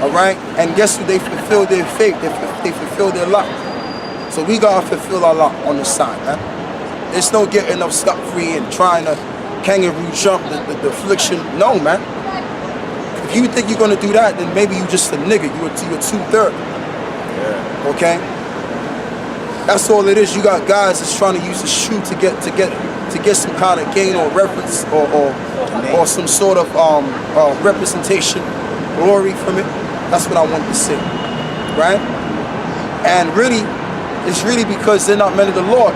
All right? And guess what? They fulfill their faith. They fulfill their lot. So we gotta fulfill our lot on the side, man. There's no getting up scot-free and trying to kangaroo jump the affliction. No, man. If you think you're gonna do that, then maybe you just a nigga. You're 2/3. Yeah. Okay? That's all it is. You got guys that's trying to use the shoe to get some kind of gain or reference or some sort of representation, glory from it. That's what I want to say, right? And really, it's really because they're not men of the Lord.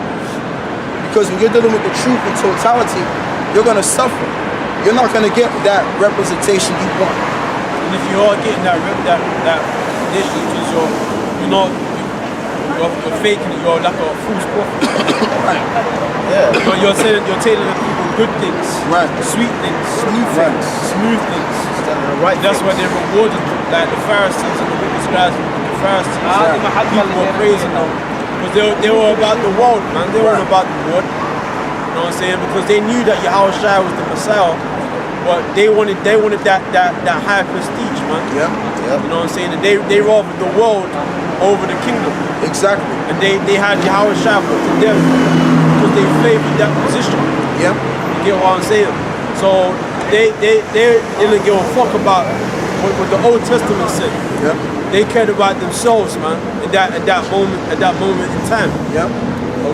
Because when you're dealing with the truth in totality, you're gonna suffer. You're not gonna get that representation you want. And if you are getting that condition, because you're faking it, you're like a false prophet. Right. Yeah. You're telling the people good things, right? Sweet things, smooth things. Right. That's why they're rewarded, like the Pharisees and the wicked scribes and the Pharisees. People were praising them because they were about the world, man. They weren't about the Lord. You know what I'm saying? Because they knew that Yahawashi was the Messiah, but they wanted that high prestige, man. Yeah. You know what I'm saying? And they robbed the world over the kingdom. Exactly. And they had Yahawashi put to death because they favored that position. Yeah. You get what I'm saying? So they didn't give a fuck about what the Old Testament said. Yeah. They cared about themselves, man, at that moment in time. Yeah.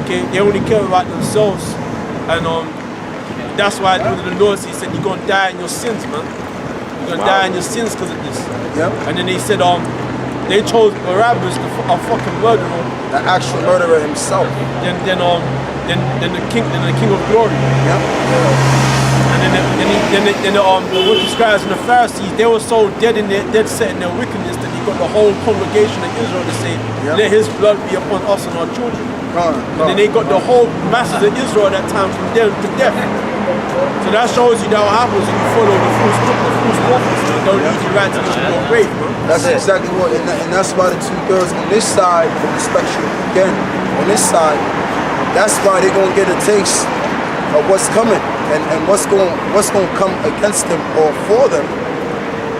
Okay? They only cared about themselves. And that's why the Lord said, you're gonna die in your sins, man. You're gonna die in your sins because of this. Yeah. And then they said, they chose Barabbas, a fucking murderer. The actual murderer himself. Then the king of glory. Yeah. And then the wicked scribes and the Pharisees, they were so dead set in their wickedness that they got the whole congregation of Israel to say, let his blood be upon us and our children. And then they got the whole masses of Israel at that time condemned to death. So that shows you that what happens when you follow the false prophets. They'll lead you right to your grave, man. That's exactly what, and that's why the 2/3 on this side of the spectrum, again, on this side, that's why they're gonna get a taste of what's coming and what's going to come against them or for them.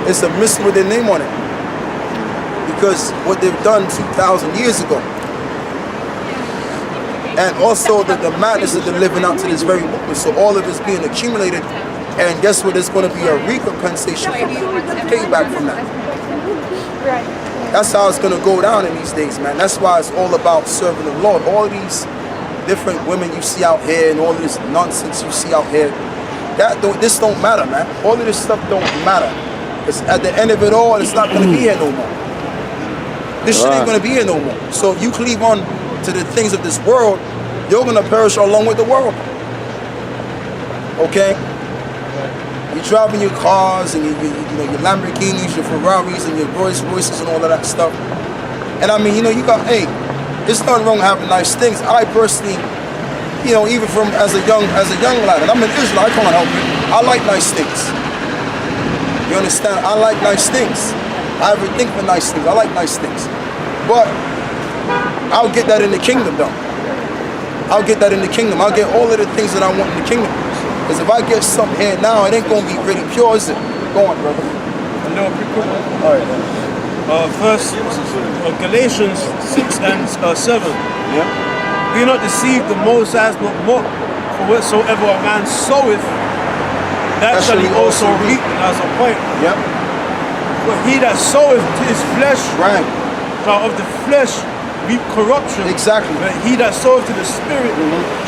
It's a missing with their name on it, because what they've done 2,000 years ago, and also the madness that they're living out to this very moment. So all of it's being accumulated, and guess what? There's going to be a recompensation from that, payback from that. That's how it's going to go down in these days, man. That's why it's all about serving the Lord. All these different women you see out here and all this nonsense you see out here, this don't matter, man. All of this stuff don't matter. Because at the end of it all, it's not going to be here no more. This shit ain't going to be here no more. So if you cleave on to the things of this world, you're going to perish along with the world. Okay? You're driving your cars and your Lamborghinis, your Ferraris, and your Rolls Royces and all of that stuff. And I mean, you got, hey, there's nothing wrong with having nice things. I personally, even from as a young lad, and I'm an Israelite, I can't help it. I like nice things. You understand? I like nice things. I ever think for nice things. I like nice things. But I'll get that in the kingdom, though. I'll get that in the kingdom. I'll get all of the things that I want in the kingdom. Because if I get something here now, it ain't going to be really pure, is it? Go on, brother. No, quick one. All right. First, Galatians 6 and 7. Yeah. Be not deceived, the Most High is not mocked. For whatsoever a man soweth, that shall he also reap. As a point. Yep. But he that soweth to his flesh, right, shall of the flesh reap corruption. Exactly. But he that soweth to the Spirit,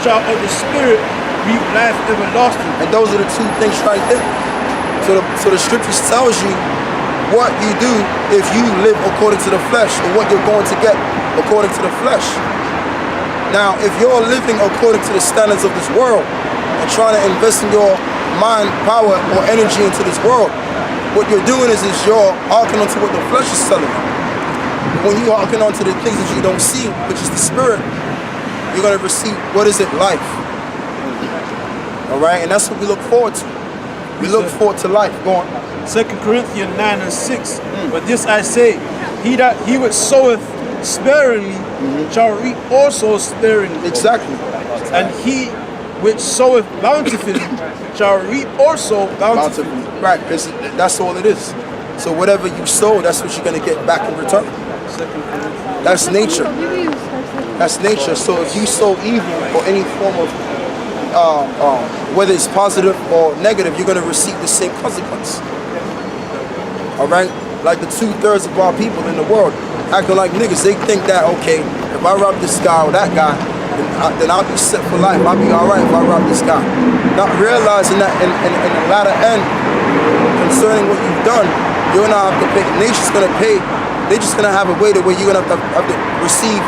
shall of the Spirit reap life everlasting. And those are the two things right there. So the scriptures tells you what you do if you live according to the flesh, or what you're going to get according to the flesh. Now, if you're living according to the standards of this world and trying to invest in your mind, power, or energy into this world, what you're doing is you're hearkening onto what the flesh is telling you. But when you hearken onto the things that you don't see, which is the spirit, you're going to receive, what is it? Life. All right? And that's what we look forward to. We look forward to life. Go on. 2 Corinthians 9 and 6. But this I say, he which soweth sparingly shall reap also sparingly. Exactly. And he which soweth bountifully shall reap also bountifully. Right, because that's all it is. So whatever you sow, that's what you're gonna get back in return. That's nature. That's nature. So if you sow evil or any form of whether it's positive or negative, you're gonna receive the same consequence. All right. Like the 2/3 of our people in the world acting like niggas. They think that, okay, if I rob this guy or that guy, then I'll be set for life. I'll be all right if I rob this guy. Not realizing that in the latter end, concerning what you've done, you're gonna have to pay. Nature's gonna pay. They're just gonna have a way to where you're gonna have to receive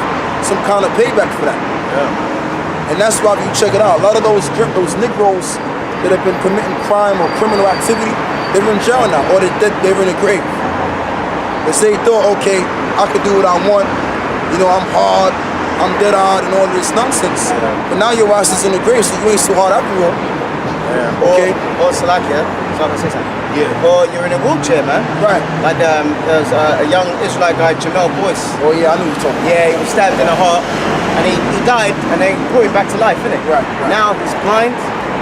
some kind of payback for that. Yeah. And that's why if you check it out, a lot of those Negroes that have been committing crime or criminal activity, they're in jail now, or they're in a grave. Because they thought, okay, I could do what I want, you know, I'm hard, I'm dead hard, and all this nonsense. Yeah. But now your ass is in the grave, so you ain't so hard after all. Yeah. Okay. Or Salakia, so I can say something. Yeah. Or you're in a wheelchair, man. Right. Like there's a young Israelite guy, Jamel Boyce. Oh yeah, I know you're talking. Yeah, he was stabbed in the heart, and he died, and they brought him back to life, innit? Right. Now he's blind,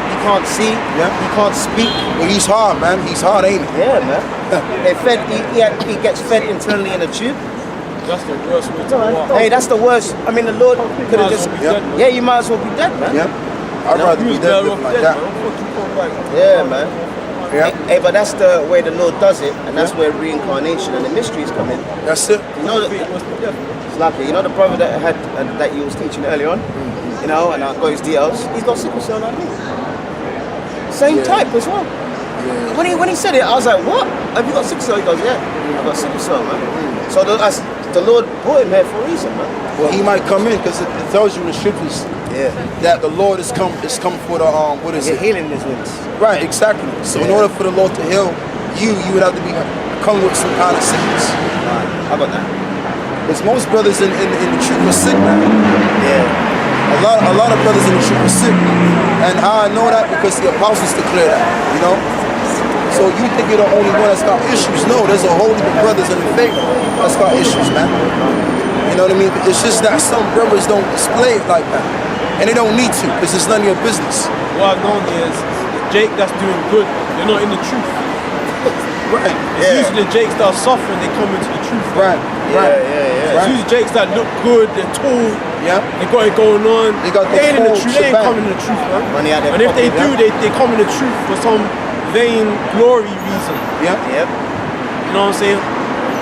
he can't see, Yeah. he can't speak. Well, he's hard, man. He's hard, ain't he? Yeah, man. He gets fed internally in a tube. That's the worst way to walk. Hey, that's the worst. I mean, the Lord could have just. Yeah. Yeah, you might as well be dead, man. Yeah. I'd rather be dead than like that. Yeah, man. Yeah. Hey, but that's the way the Lord does it, and that's where reincarnation and the mysteries come in. That's it. You know, it's like you know the brother that had that you was teaching earlier on. You know, and I got his DLs. He's got sickle cell like me. Same Yeah. type as well. Yeah. When he said it, I was like, "What? Have you got sickle cell?" He goes, "Yeah, I've got sickle cell, man." So the Lord brought him here for a reason, man. Well, he might come in because it tells you in the scriptures Yeah. that the Lord is come for the what is You're it? healing his wounds. Right, exactly. So in Yeah. order for the Lord to heal you would have to come with some kind of sickness. Right. How about that? Because most brothers in the truth are sick, man. Yeah. A lot of brothers in the truth are sick. And how I know that because the apostles declare that, you know? So you think you're the only one that's got issues. No, there's a whole heap of brothers in the faith that's got issues, man. You know what I mean? It's just that some brothers don't display it like that. And they don't need to, because it's none of your business. What I've known is Jake that's doing good, they're not in the truth. Right. It's usually the Jakes that are suffering, they come into the truth. Right. Yeah, Right. yeah. It's usually Jakes that look good, they're tall, Yeah. they got it going on. They got the ain't in the full truth, they ain't shebang. coming in the truth, man. Money out their And if they pocket, do, they come in the truth for some vain glory reason. Yeah. Yep. You know what I'm saying?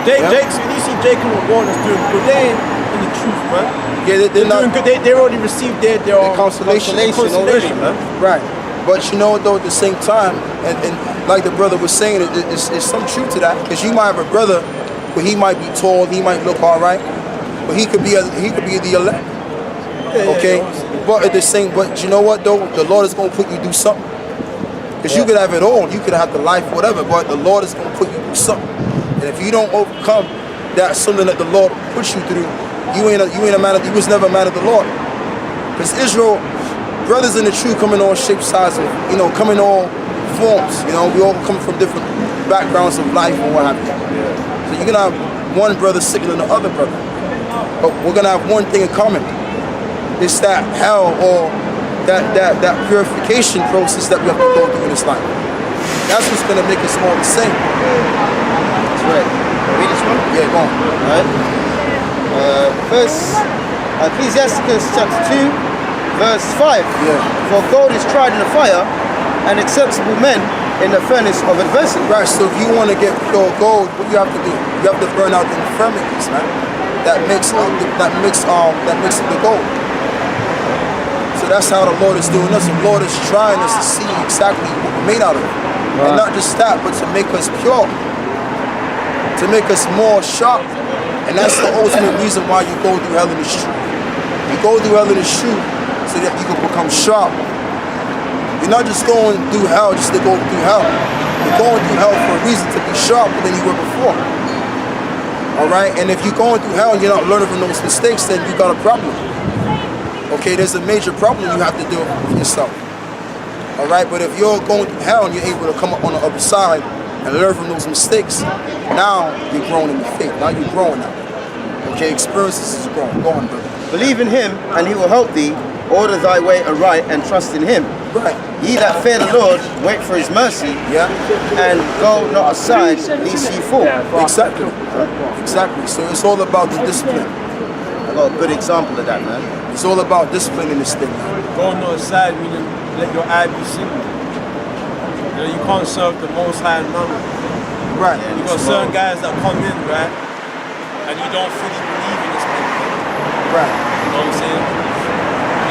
Yeah. Jake's, when you see Jake and LeBron that's doing good, they ain't in the truth, man. Yeah, they're They're not. doing good. They already received their consolation consolation, man. Right. But you know, though, at the same time, and like the brother was saying, it's some truth to that. Because you might have a brother, but he might be tall, he might look all right, but he could be the elect. Okay. But at the same, but you know what though, the Lord is gonna put you through something. Because you could have it all, you could have the life, whatever, but the Lord is gonna put you through something. And if you don't overcome that something that the Lord puts you through, you ain't a man of, you was never a man of the Lord. Because Israel, brothers in the truth come in all shapes, sizes, you know, come in all forms. You know, we all come from different backgrounds of life and what have you. So you're gonna have one brother sicker than the other brother. But we're gonna have one thing in common. It's that hell or that purification process that we have to go through in this life. That's what's gonna make us all the same. That's right. Read this one. Yeah, go on. Alright. Verse Ecclesiasticus chapter 2, verse 5. Yeah. For gold is tried in the fire, and acceptable men in the furnace of adversity. Right, so if you want to get pure gold, what do you have to do? You have to burn out the infirmities, man. That makes up the gold. So that's how the Lord is doing us. The Lord is trying us to see exactly what we're made out of. And not just that, but to make us pure. To make us more sharp. And that's the ultimate reason why you go through hell in this truth. You go through hell in this truth so that you can become sharp. You're not just going through hell just to go through hell. You're going through hell for a reason, to be sharper than you were before. Alright? And if you're going through hell and you're not learning from those mistakes, then you got a problem. Okay, there's a major problem you have to deal with yourself. Alright, but if you're going through hell and you're able to come up on the other side and learn from those mistakes, now you're growing in the faith. Now you're growing now. Okay, experiences is growing. Go on, brother. Believe in him, and he will help thee. Order thy way aright, and trust in him. Right. Ye that fear the Lord, wait for his mercy, Yeah. and go not aside, lest ye fall. Exactly. Exactly. So it's all about the discipline. I got a good example of that, man. It's all about discipline in this thing, man. Go on side, meaning let your eye be seen. You know, you can't serve the Most High man. Right. You got certain guys that come in, right, and you don't fully believe in this thing. Right. You know what I'm saying?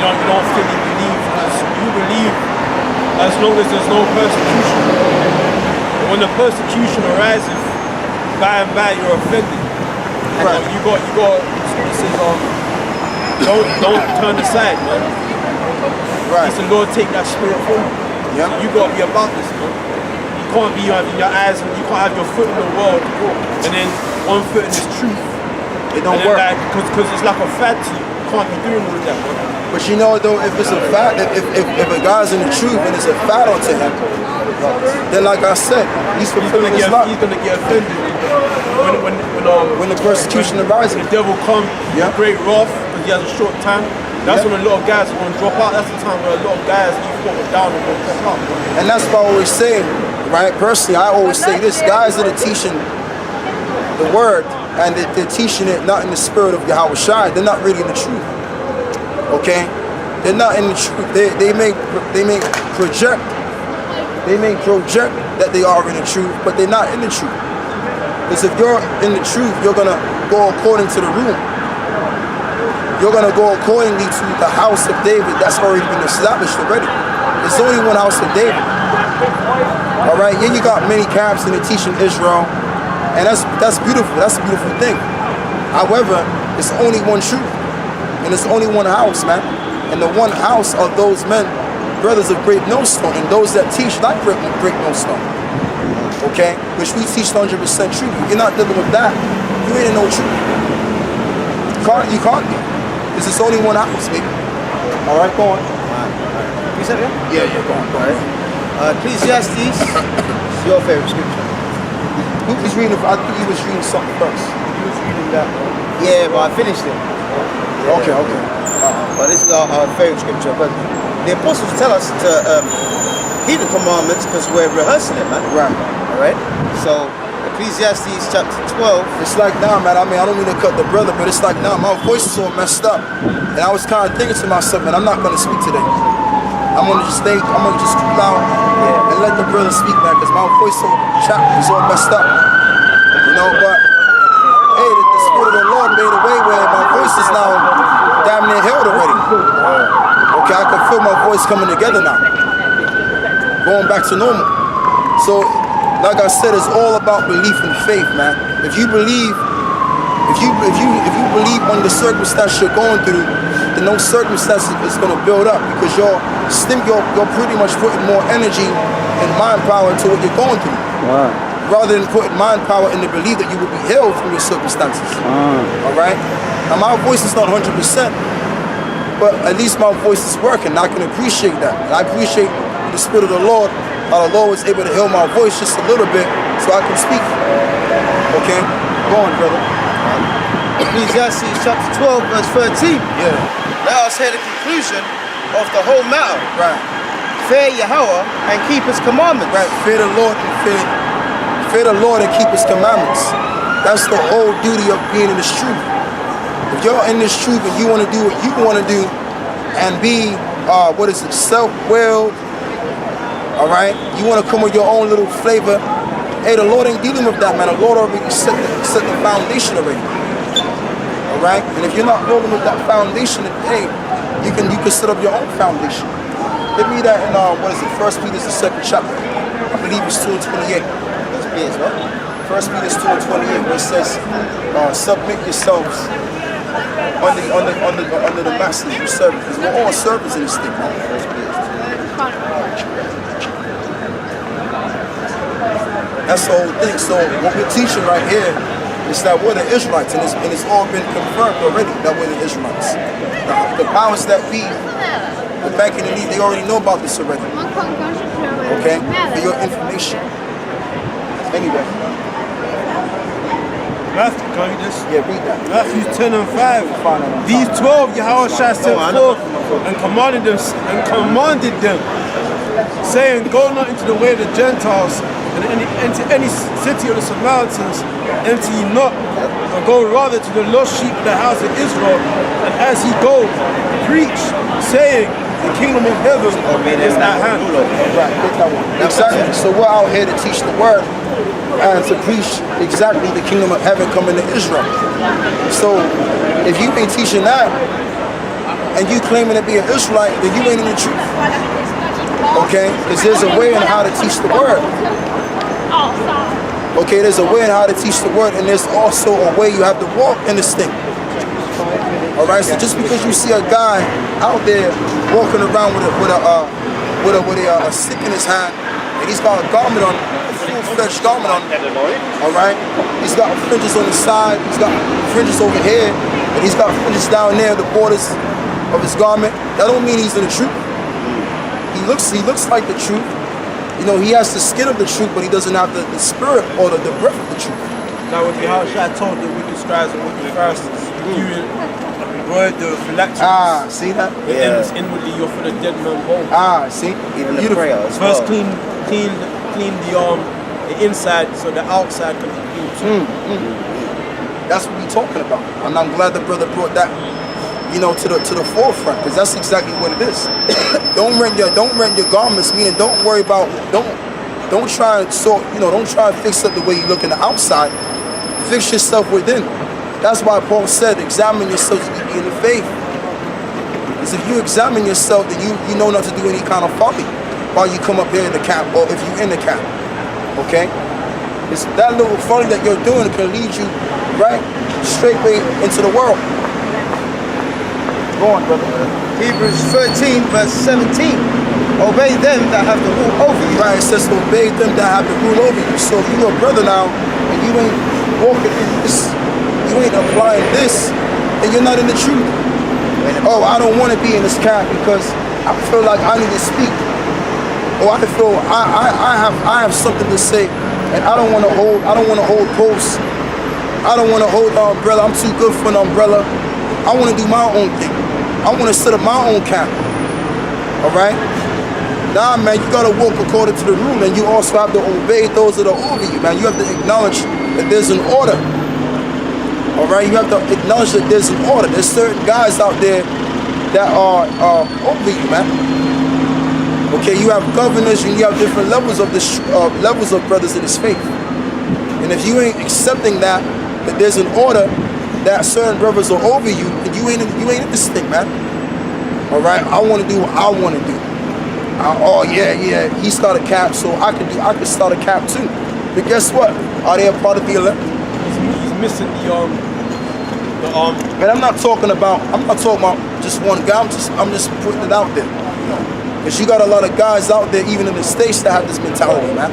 You don't fully believe. You believe as long as there's no persecution. But when the persecution arises, by and by you're offended. Right. You got. It says, don't turn aside, man. Right. It's the Lord take that spirit from you. Yeah. You gotta be about this, man. You can't be having your eyes and you can't have your foot in the world and then one foot in this truth. It don't and then work. Because it's like a fad to you. You can't be doing all of that, man. But you know though, if it's a fat, if a guy's in the truth and it's a fat onto him, then like I said, he's fulfilling his lot. He's gonna get offended When the persecution arises. the devil comes, Yeah. great wrath, because he has a short time. That's when a lot of guys are gonna drop out. That's the time where a lot of guys you put down and gonna drop out. And that's why I always say, right? Personally, I always say this: guys that are teaching the word and they're teaching it not in the spirit of Yahawashi, they're not really in the truth. Okay? They're not in the truth. They may project that they are in the truth, but they're not in the truth. Because if you're in the truth, you're gonna go according to the rule. You're gonna go accordingly to the house of David that's already been established already. There's only one house of David. All right, yeah, you got many camps and they're teaching Israel, and that's beautiful. That's a beautiful thing. However, it's only one truth, and it's only one house, man. And the one house are those men, brothers of great millstone, and those that teach like great millstone. Okay, which we teach 100% truth. If you're not dealing with that, you ain't in no truth. You can't be. Because it's only one house, baby. All right, go on. You said it? Yeah, go on. Go ahead. Ecclesiastes, your favorite scripture. He's reading. I think he was reading something first. He was reading that. Yeah, but I finished it. Okay. But this is our favorite scripture. But the apostles tell us to keep the commandments because we're rehearsing it, man. Right. All right. So Ecclesiastes chapter 12. It's like now, man. I mean, I don't mean to cut the brother, but it's like now my voice is all messed up, and I was kind of thinking to myself, man, I'm not gonna speak today. I'm gonna just cool out and let the brother speak, man, because my voice so chapped, it's all messed up. You know, but hey, the spirit of the Lord made a way where my voice is now damn near healed already. Okay, I can feel my voice coming together now, going back to normal. So, like I said, it's all about belief and faith, man. If you believe on the circumstance you're going through, then no circumstance is gonna build up because you're pretty much putting more energy and mind power into what you're going through. Wow. Rather than putting mind power in the belief that you will be healed from your circumstances. All right? Now my voice is not 100%, but at least my voice is working. I can appreciate that. And I appreciate the spirit of the Lord, how the Lord was able to heal my voice just a little bit so I can speak. Okay? Go on, brother. Ecclesiastes chapter 12, verse 13. Yeah. Let us hear the conclusion of the whole matter. Right. Fear Yahweh and keep his commandments. Right. Fear the Lord and fear the Lord and keep his commandments. That's the whole duty of being in this truth. If you're in this truth and you want to do what you want to do and be, self-willed, all right? You want to come with your own little flavor. Hey, the Lord ain't dealing with that, man. The Lord already set the foundation already. All right? And if you're not rolling with that foundation, hey, you can set up your own foundation. Give me that in, 1 Peter, the 2nd chapter. I believe it's 2 and 28. Yes, what? 1 Peter 2 and 28, where it says, submit yourselves under the masters you serve. Because we're all servants in this thing, man. That's the whole thing. So what we're teaching right here is that we're the Israelites, and it's all been confirmed already that we're the Israelites. The powers that be, the back in the league, they already know about this already. Okay? For your information. Anyway. Matthew, can you just? Yeah, read that. Matthew 10 and 5. These 12 Yahawashi sent forth and commanded them saying, "Go not into the way of the Gentiles, and into any city of the Samaritans, enter ye not, but go rather to the lost sheep of the house of Israel. And as he goes, preach, saying, the kingdom of heaven is at hand." Right, get that one. Exactly. So we're out here to teach the word and to preach exactly the kingdom of heaven coming to Israel. So if you ain't teaching that and you claiming to be an Israelite, then you ain't in the truth. Okay? Because there's a way in how to teach the word. Okay, there's a way in how to teach the word, and there's also a way you have to walk in this thing. Alright, so just because you see a guy out there walking around with a stick in his hand, and he's got a garment on, a full-fledged garment on, alright? He's got fringes on the side, he's got fringes over here, and he's got fringes down there, the borders of his garment. That don't mean he's in the truth. He looks like the truth. You know, he has the skin of the truth, but he doesn't have the spirit or the breath of the truth. Now, with Yahawashi told the wicked scribes and wicked Pharisees, you word the phylacteries. See that? And it's inwardly you're for the dead man bone. See? Even the prayer as well. First clean the inside so the outside can be clean too. That's what we're talking about. And I'm glad the brother brought that, you know, to the forefront, because that's exactly what it is. Don't rent your garments, meaning don't worry about, don't try and sort, you know, don't try and fix up the way you look in the outside. Fix yourself within. That's why Paul said, examine yourselves to be in the faith. Because if you examine yourself, then you know not to do any kind of folly while you come up here in the camp, or if you're in the camp. Okay? It's that little folly that you're doing can lead you right straightway into the world. Go on, brother. Hebrews 13 verse 17. Obey them that have the rule over you. Right, it says obey them that have the rule over you. So if you're a brother now and you ain't walking in this, you ain't applying this, then you're not in the truth. Oh, I don't want to be in this camp because I feel like I need to speak. Or I feel I have something to say, and I don't want to hold posts. I don't want to hold the umbrella. I'm too good for an umbrella. I want to do my own thing. I want to set up my own camp. All right? Nah, man, you got to walk according to the rule, and you also have to obey those that are over you, man. You have to acknowledge that there's an order. All right? You have to acknowledge that there's an order. There's certain guys out there that are over you, man. Okay, you have governors and you have different levels of brothers in this faith. And if you ain't accepting that there's an order, that certain brothers are over you, and you ain't in this thing, man. All right, I want to do what I want to do. Oh yeah, he started a camp, so I can start a camp too. But guess what? Are they a part of the elect? He's missing the And I'm not talking about just one guy. I'm just putting it out there. Because you got a lot of guys out there, even in the States, that have this mentality, man.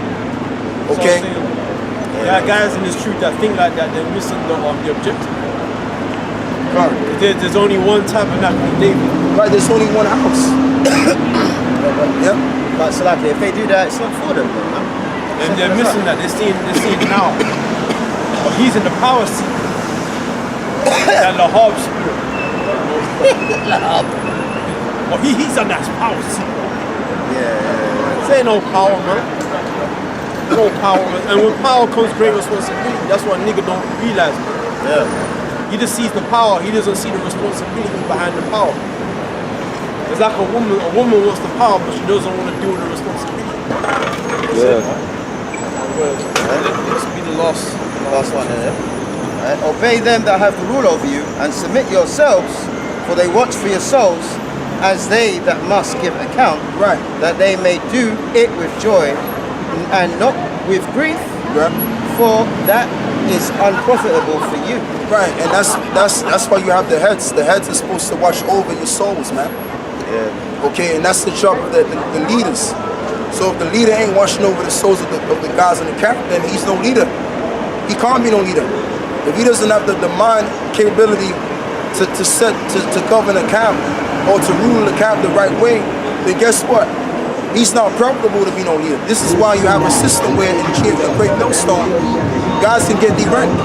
Okay? There are guys in this truth that think like that. They're missing the objective. Right. There's only one tabernacle in David. Right, there's only one house. Yeah. But so like, if they do that, it's not for them, man. And they're missing that. They're seeing now. But he's in the power seat. That Lahab spirit. Well, he's on that power seat. Yeah. There ain't no power, man. No power, man. And with power comes great responsibility. That's what a nigga don't realize, man. Yeah. He just sees the power. He doesn't see the responsibility behind the power. It's like a woman. A woman wants the power, but she doesn't want to deal with the responsibility. Yeah. Let's be the last one there. Right. Obey them that have the rule over you, and submit yourselves, for they watch for your souls, as they that must give account, Right. that they may do it with joy, and not with grief, Right. for that is unprofitable for you. Right, and that's why you have the heads. The heads are supposed to watch over your souls, man. Yeah. Okay, and that's the job of the leaders. So if the leader ain't watching over the souls of the guys in the camp, then he's no leader. He can't be no leader. If he doesn't have the mind capability to govern a camp or to rule the camp the right way, then guess what? He's not profitable to be no leader. This is why you have a system where in a great millstone, guys can get deranked.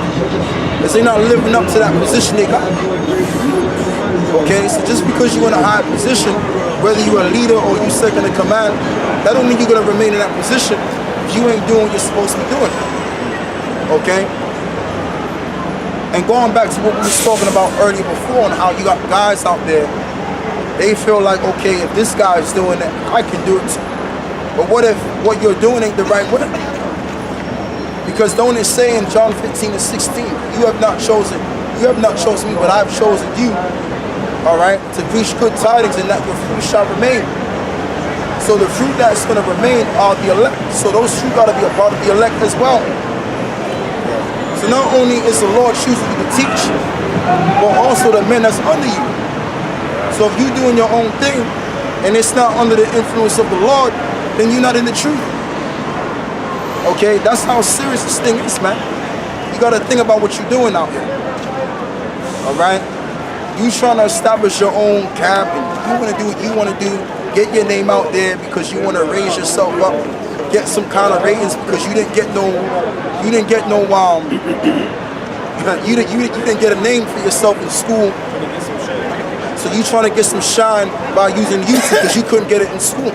Because they're not living up to that position they got. Okay, so just because you're in a high position, whether you're a leader or you're second in command, that don't mean you're gonna remain in that position if you ain't doing what you're supposed to be doing. Okay? And going back to what we was talking about earlier before and how you got guys out there, they feel like, okay, if this guy's doing it, I can do it too. But what if what you're doing ain't the right way? Because don't it say in John 15 and 16, you have not chosen me, but I've chosen you, all right, to preach good tidings and that your fruit shall remain. So the fruit that's going to remain are the elect. So those fruit got to be a part of the elect as well. So not only is the Lord choosing you to teach, but also the men that's under you. So if you're doing your own thing and it's not under the influence of the Lord, then you're not in the truth. Okay, that's how serious this thing is, man. You got to think about what you're doing out here. All right? You trying to establish your own camp and you want to do what you want to do. Get your name out there because you want to raise yourself up. Get some kind of ratings because you didn't get no you didn't get a name for yourself in school. So you trying to get some shine by using YouTube because you couldn't get it in school.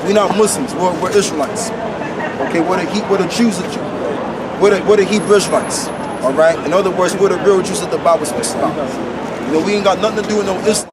We're not Muslims, we're Israelites. Okay, we're the Jews of Jew. We're the Hebrew Israelites. All right? In other words, we're the real Jews that the Bible speaks about. You know, we ain't got nothing to do with no Islam.